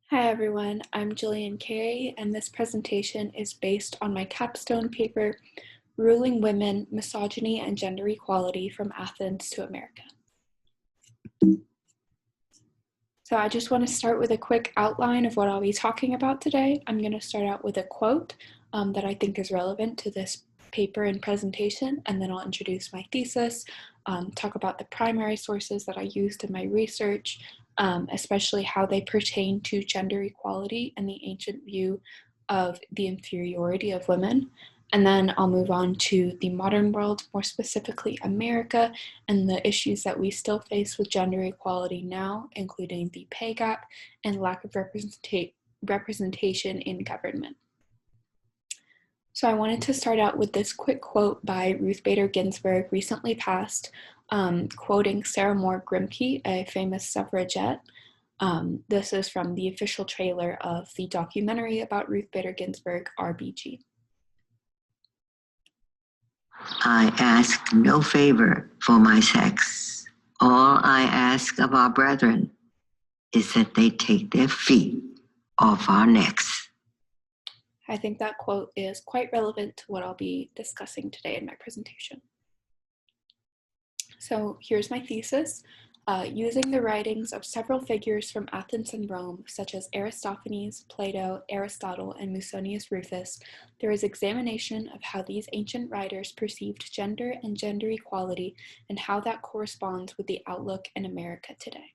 Hi everyone, I'm Jillian Carey, and this presentation is based on my capstone paper, Ruling Women, Misogyny and Gender Equality from Athens to America. So I just want to start with a quick outline of what I'll be talking about today. I'm going to start out with a quote that I think is relevant to this paper and presentation, and then I'll introduce my thesis, talk about the primary sources that I used in my research, especially how they pertain to gender equality and the ancient view of the inferiority of women. And then I'll move on to the modern world, more specifically America, and the issues that we still face with gender equality now, including the pay gap and lack of representation in government. So I wanted to start out with this quick quote by Ruth Bader Ginsburg, recently passed, quoting Sarah Moore Grimke, a famous suffragette. This is from the official trailer of the documentary about Ruth Bader Ginsburg, RBG. I ask no favor for my sex. All I ask of our brethren is that they take their feet off our necks. I think that quote is quite relevant to what I'll be discussing today in my presentation. So here's my thesis. Using the writings of several figures from Athens and Rome, such as Aristophanes, Plato, Aristotle, and Musonius Rufus, there is examination of how these ancient writers perceived gender and gender equality and how that corresponds with the outlook in America today.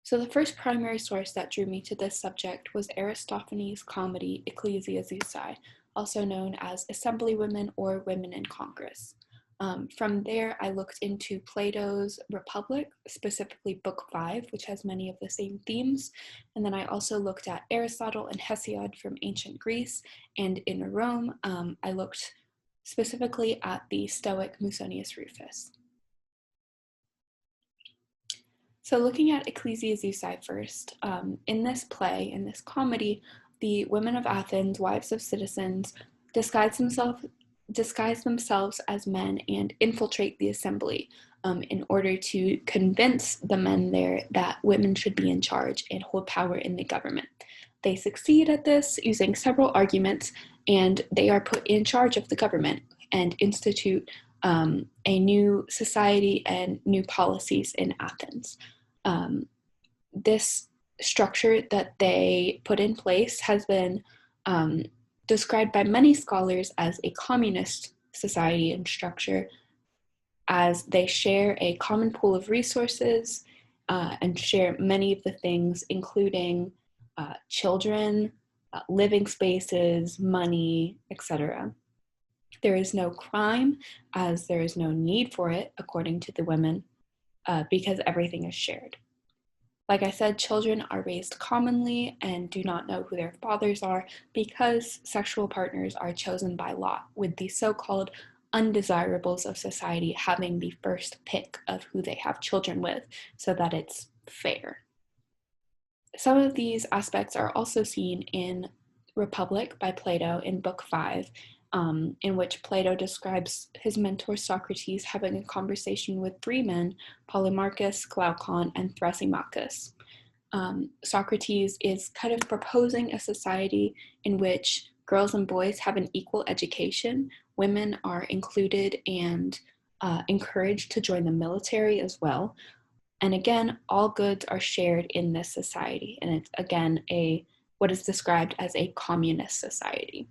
So the first primary source that drew me to this subject was Aristophanes' comedy Ecclesiazusai, also known as Assemblywomen or Women in Congress. From there, I looked into Plato's Republic, specifically Book 5, which has many of the same themes. And then I also looked at Aristotle and Hesiod from ancient Greece. And in Rome, I looked specifically at the Stoic Musonius Rufus. So looking at Ecclesiazusai first, in this play, in this comedy, the women of Athens, wives of citizens, disguise themselves as men and infiltrate the assembly in order to convince the men there that women should be in charge and hold power in the government. They succeed at this using several arguments, and they are put in charge of the government and institute a new society and new policies in Athens. This structure that they put in place has been described by many scholars as a communist society and structure, as they share a common pool of resources and share many of the things, including children, living spaces, money, etc. There is no crime, as there is no need for it, according to the women, because everything is shared. Like I said, children are raised commonly and do not know who their fathers are because sexual partners are chosen by lot, with the so-called undesirables of society having the first pick of who they have children with so that it's fair. Some of these aspects are also seen in Republic by Plato in Book 5, in which Plato describes his mentor Socrates having a conversation with three men, Polemarchus, Glaucon, and Thrasymachus. Socrates is kind of proposing a society in which girls and boys have an equal education, women are included and encouraged to join the military as well. And again, all goods are shared in this society, and it's again what is described as a communist society.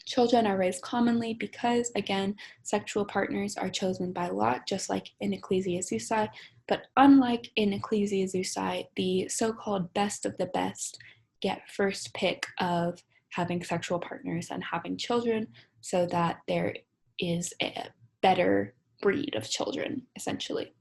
Children are raised commonly because, again, sexual partners are chosen by lot, just like in Ecclesiazusai, but unlike in Ecclesiazusai, the so-called best of the best get first pick of having sexual partners and having children so that there is a better breed of children, essentially.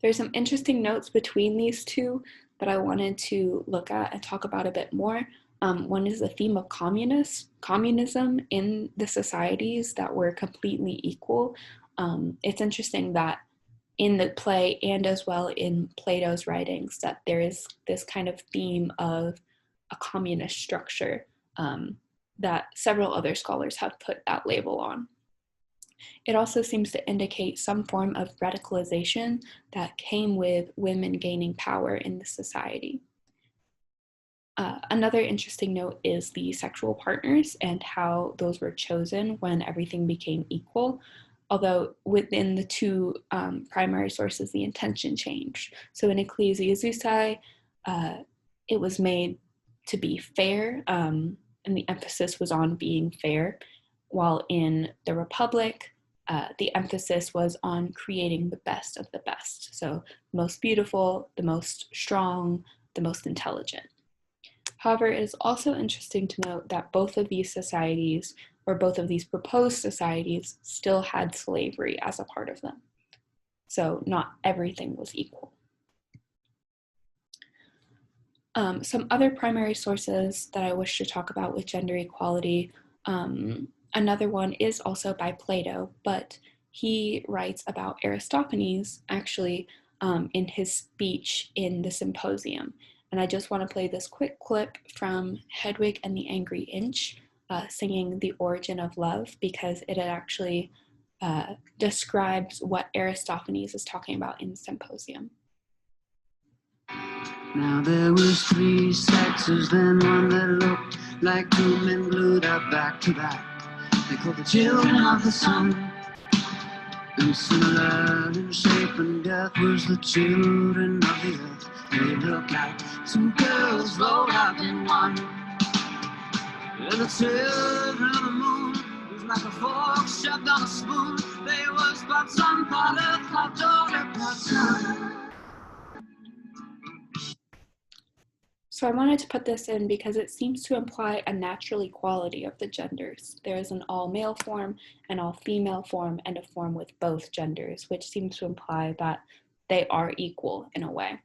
There's some interesting notes between these two that I wanted to look at and talk about a bit more. One is the theme of communism in the societies that were completely equal. It's interesting that in the play and as well in Plato's writings that there is this kind of theme of a communist structure that several other scholars have put that label on. It also seems to indicate some form of radicalization that came with women gaining power in the society. Another interesting note is the sexual partners and how those were chosen when everything became equal, although within the two primary sources, the intention changed. So in Ecclesiazusae, it was made to be fair, and the emphasis was on being fair, while in the Republic, the emphasis was on creating the best of the best. So the most beautiful, the most strong, the most intelligent. However, it is also interesting to note that both of these societies, or both of these proposed societies, still had slavery as a part of them. So not everything was equal. Some other primary sources that I wish to talk about with gender equality, another one is also by Plato, but he writes about Aristophanes actually in his speech in the Symposium. And I just want to play this quick clip from Hedwig and the Angry Inch singing The Origin of Love, because it actually describes what Aristophanes is talking about in the Symposium. Now there was three sexes, then one that looked like two men glued up back to back. They called the children of the sun, and similar in shape and death was the children of the earth. They looked like two girls rolled up in one, and the children of the moon was like a fork shoved on a spoon. They was but son, father, but daughter, but son. So I wanted to put this in because it seems to imply a natural equality of the genders. There is an all-male form, an all-female form, and a form with both genders, which seems to imply that they are equal in a way.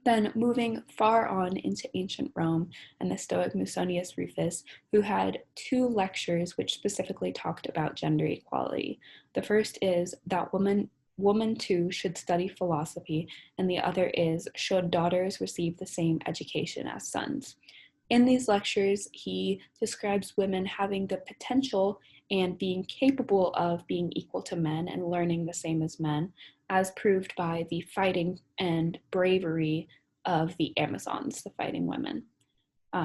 Then moving far on into ancient Rome and the Stoic Musonius Rufus, who had two lectures which specifically talked about gender equality. The first is that woman too should study philosophy, and the other is, should daughters receive the same education as sons? In these lectures, he describes women having the potential and being capable of being equal to men and learning the same as men, as proved by the fighting and bravery of the Amazons, the fighting women.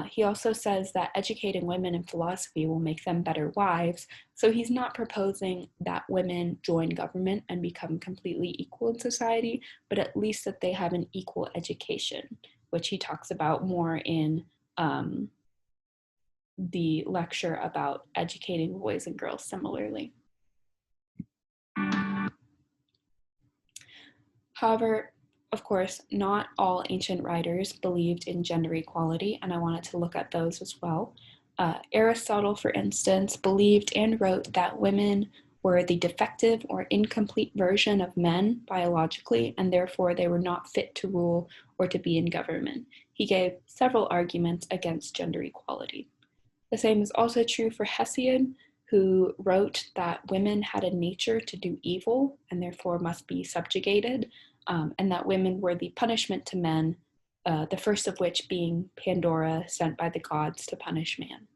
He also says that educating women in philosophy will make them better wives, so he's not proposing that women join government and become completely equal in society, but at least that they have an equal education, which he talks about more in the lecture about educating boys and girls similarly. However, of course, not all ancient writers believed in gender equality, and I wanted to look at those as well. Aristotle, for instance, believed and wrote that women were the defective or incomplete version of men biologically, and therefore they were not fit to rule or to be in government. He gave several arguments against gender equality. The same is also true for Hesiod, who wrote that women had a nature to do evil and therefore must be subjugated, and that women were the punishment to men, the first of which being Pandora sent by the gods to punish man.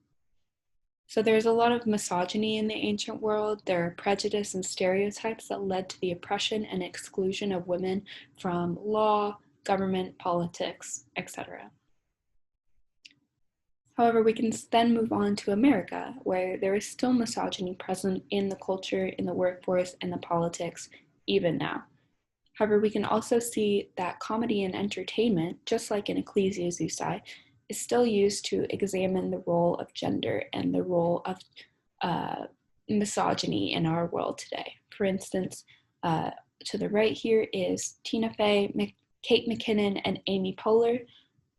So there's a lot of misogyny in the ancient world. There are prejudice and stereotypes that led to the oppression and exclusion of women from law, government, politics, etc. However, we can then move on to America, where there is still misogyny present in the culture, in the workforce, and the politics, even now. However, we can also see that comedy and entertainment, just like in Ecclesiazusae, is still used to examine the role of gender and the role of misogyny in our world today. For instance, to the right here is Tina Fey, Kate McKinnon, and Amy Poehler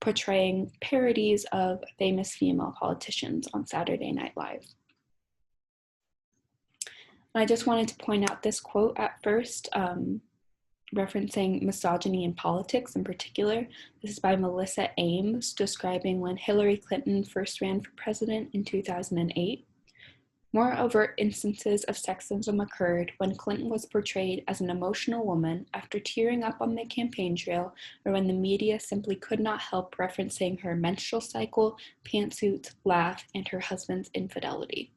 portraying parodies of famous female politicians on Saturday Night Live. And I just wanted to point out this quote at first, referencing misogyny in politics in particular. This is by Melissa Ames, describing when Hillary Clinton first ran for president in 2008. More overt instances of sexism occurred when Clinton was portrayed as an emotional woman after tearing up on the campaign trail, or when the media simply could not help referencing her menstrual cycle, pantsuits, laugh, and her husband's infidelity.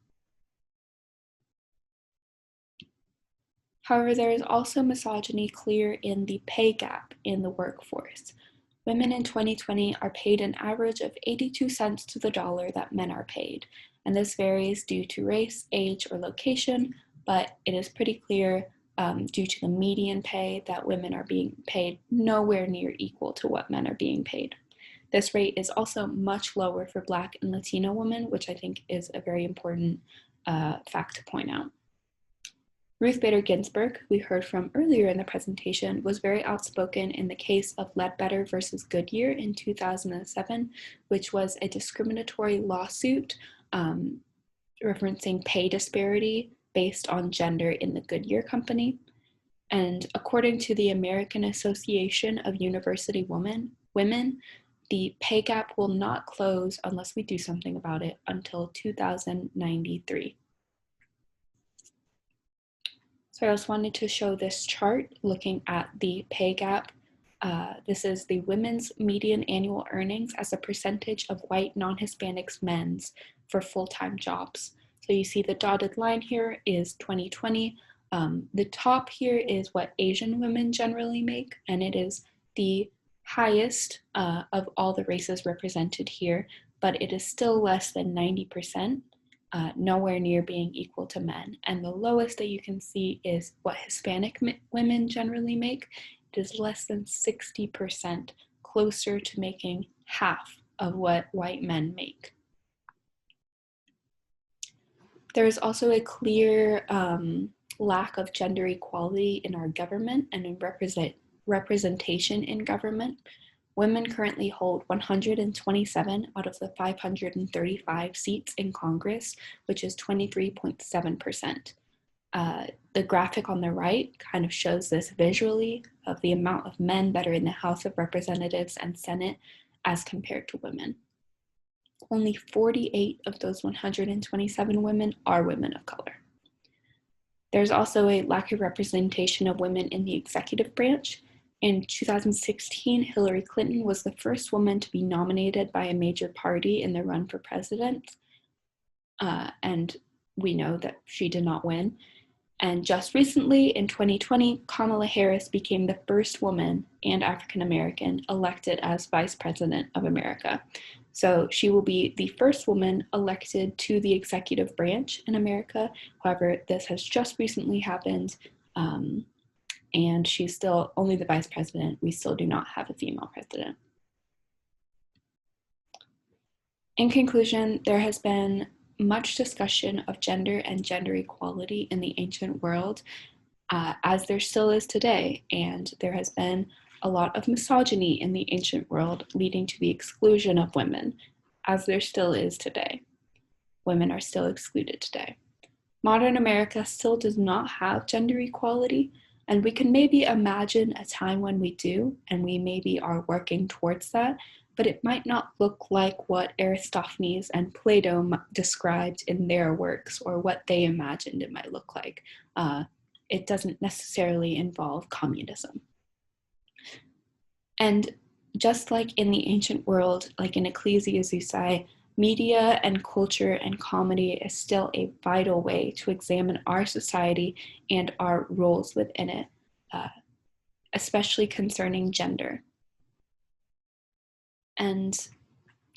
However, there is also misogyny clear in the pay gap in the workforce. Women in 2020 are paid an average of 82 cents to the dollar that men are paid, and this varies due to race, age, or location, but it is pretty clear due to the median pay that women are being paid nowhere near equal to what men are being paid. This rate is also much lower for Black and Latino women, which I think is a very important fact to point out. Ruth Bader Ginsburg, we heard from earlier in the presentation, was very outspoken in the case of Ledbetter versus Goodyear in 2007, which was a discriminatory lawsuit referencing pay disparity based on gender in the Goodyear company. And according to the American Association of University Women, the pay gap will not close unless we do something about it until 2093. So I just wanted to show this chart looking at the pay gap. This is the women's median annual earnings as a percentage of white non-Hispanics men's for full-time jobs. So you see the dotted line here is 2020. The top here is what Asian women generally make, and it is the highest of all the races represented here, but it is still less than 90%. Nowhere near being equal to men. And the lowest that you can see is what Hispanic women generally make. It is less than 60%, closer to making half of what white men make. There is also a clear lack of gender equality in our government and in representation in government. Women currently hold 127 out of the 535 seats in Congress, which is 23.7%. The graphic on the right kind of shows this visually of the amount of men that are in the House of Representatives and Senate as compared to women. Only 48 of those 127 women are women of color. There's also a lack of representation of women in the executive branch. In 2016, Hillary Clinton was the first woman to be nominated by a major party in the run for president, and we know that she did not win. And just recently, in 2020, Kamala Harris became the first woman and African American elected as Vice President of America. So she will be the first woman elected to the executive branch in America. However, this has just recently happened. And she's still only the vice president. We still do not have a female president. In conclusion, there has been much discussion of gender and gender equality in the ancient world, as there still is today, and there has been a lot of misogyny in the ancient world leading to the exclusion of women, as there still is today. Women are still excluded today. Modern America still does not have gender equality, and we can maybe imagine a time when we do, and we maybe are working towards that, but it might not look like what Aristophanes and Plato described in their works or what they imagined it might look like. It doesn't necessarily involve communism. And just like in the ancient world, like in Ecclesiastes, media and culture and comedy is still a vital way to examine our society and our roles within it, especially concerning gender. And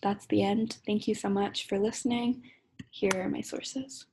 that's the end. Thank you so much for listening. Here are my sources.